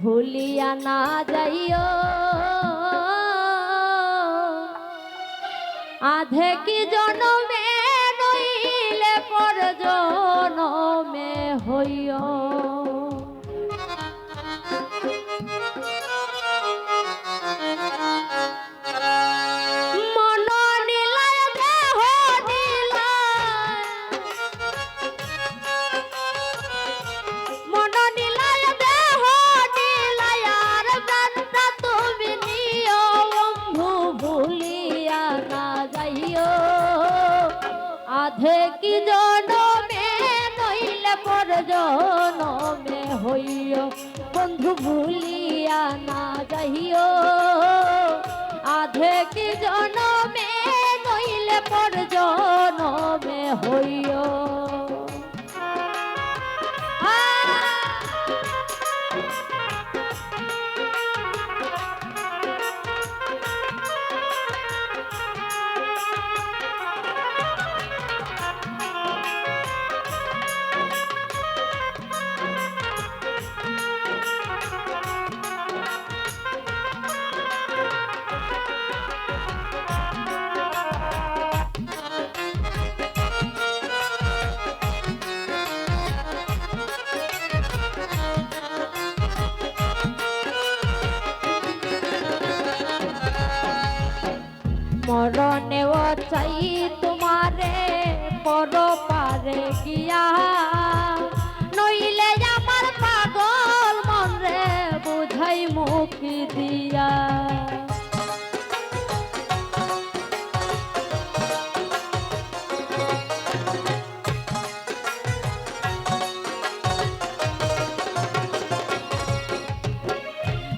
ভুলিয়া না যাইও আধে কি জনমে নইলে পর জনমে হইও আধে কি জনমে নইলে পর জনমে হইও বন্ধু ভুলিয়া না যাইও আধে কি জনমে নইলে পর জনমে হইও মরণেও চাই তোমারে পর পারে গিয়া নইলে আমার পাগল মন রে বুঝাই মুখি দিয়া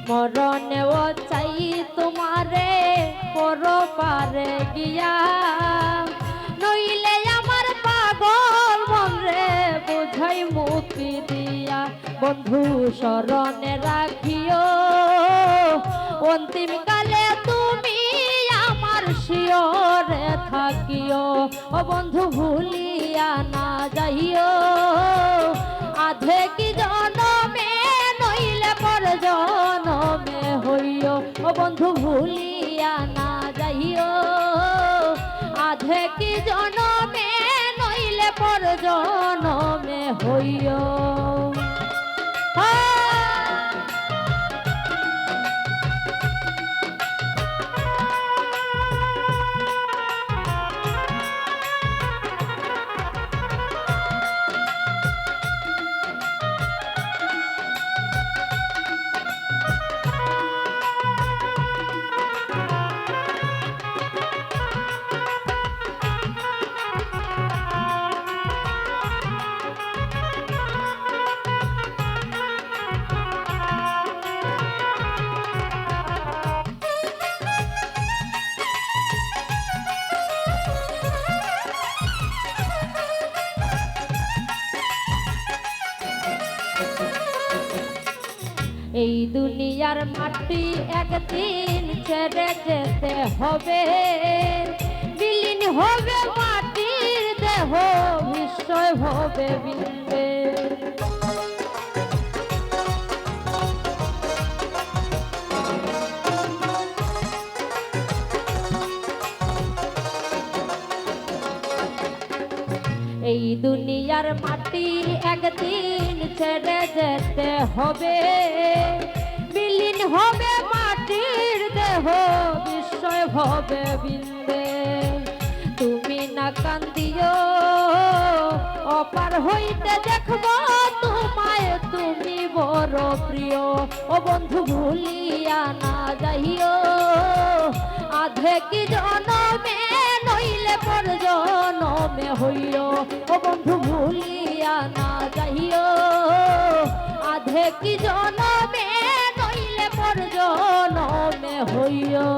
মরণেও চাই তোমারে পর পারে গিয়া নইলে আমার পাগল মন রে বুঝাই মুক্তি দিয়া বন্ধু শরণে রাখিও অন্তিম কালে তুমি আমার শিয়রে থাকিও ও বন্ধু ভুলিয়া না যাইও আধে কি জনমে নইলে পর জনমে হইও ও বন্ধু ভুলিয়া না যাইও আধে কি জনমে নইলে পর জনমে হইও এই দুনিয়ার মাটি একদিন ছেড়ে যেতে হবে বিলীন হবে মাটির দেহ বিস্ময় হবে বিন্দে এই দুনিয়ার মাটি একদিন ছেড়ে যেতে হবে বিলীন হবে মাটির দেহ বিস্ময় হবে বিন্দে তুমি না কান্দিও অপার হইতে দেখব তোমায় তুমি বড় প্রিয় ও বন্ধু ভুলিয়া না যাইও আধে কি জনমে নইলে পর জনমে হইও ও বন্ধু ভুলিয়া না যাইও আধে কি জনমে নইলে পর জনমে হইও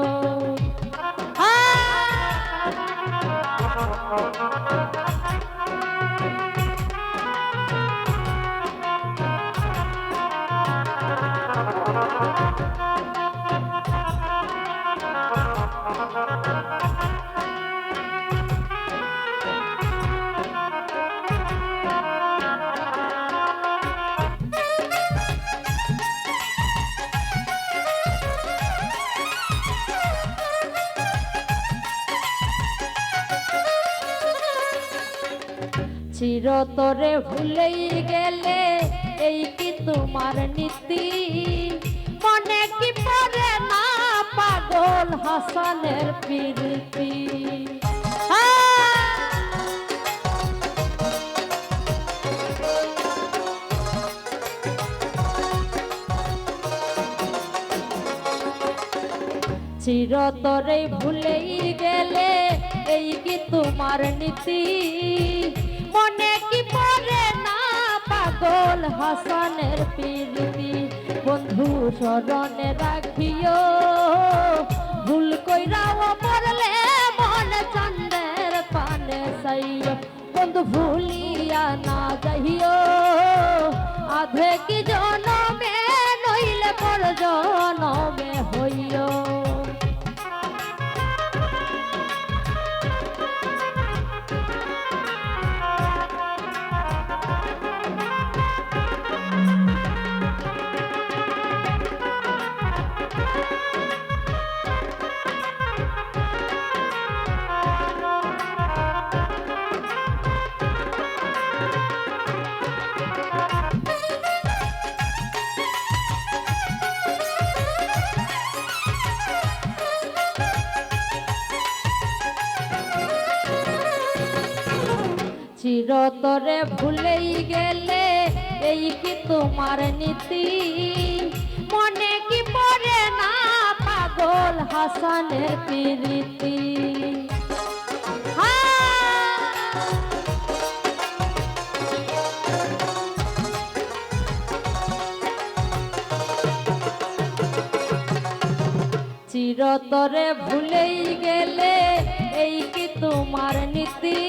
চিরতরে ভুলেই গেলে এই কি তোমার নীতি মনে কি পড়ে না পাগল হাসানের প্রীতি চিরতরে ভুলেই গেলে এই কি তোমার নীতি মনে কি পড়ে না পাগল হাসানের প্রীতি বন্ধু স্মরণে রাখিও ভুল কইরাও পড়লে মন চন্দের পানে চাইও বন্ধু ভুলিয়া না যাইও আধে কি জনমে নইলে পর জনমে হইও চিরতরে ভুলেই গেলে এই কি তোমার নীতি মনে কি পড়ে না পাগল হাসানের প্রীতি চিরতরে ভুলেই গেলে এই কি তোমার নীতি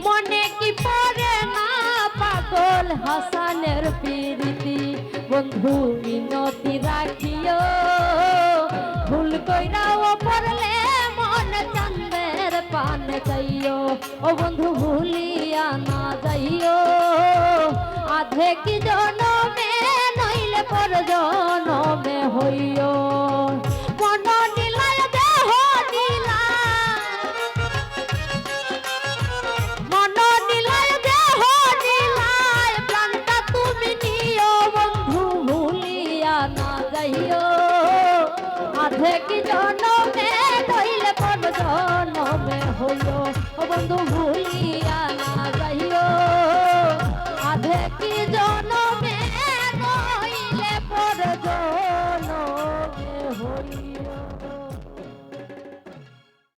মনে কি পড়ে না পাগল হাসানের প্রীতি বন্ধু মিনতি রাখিও ভুল কইরাও পড়লে মন চন্দের পান যাইও ও বন্ধু ভুলিয়া না যাইও আধে কি জনমে নইলে পর জনমে হইও মন নিলায় দেহ নিলা মন নিলায় দেহ নিলায় প্রাণটা তুমি নিও বন্ধু ভুলিয়া না যাইও আধে কি জনমে নইলে পর জনমে হইও ও বন্ধু ভুলিয়া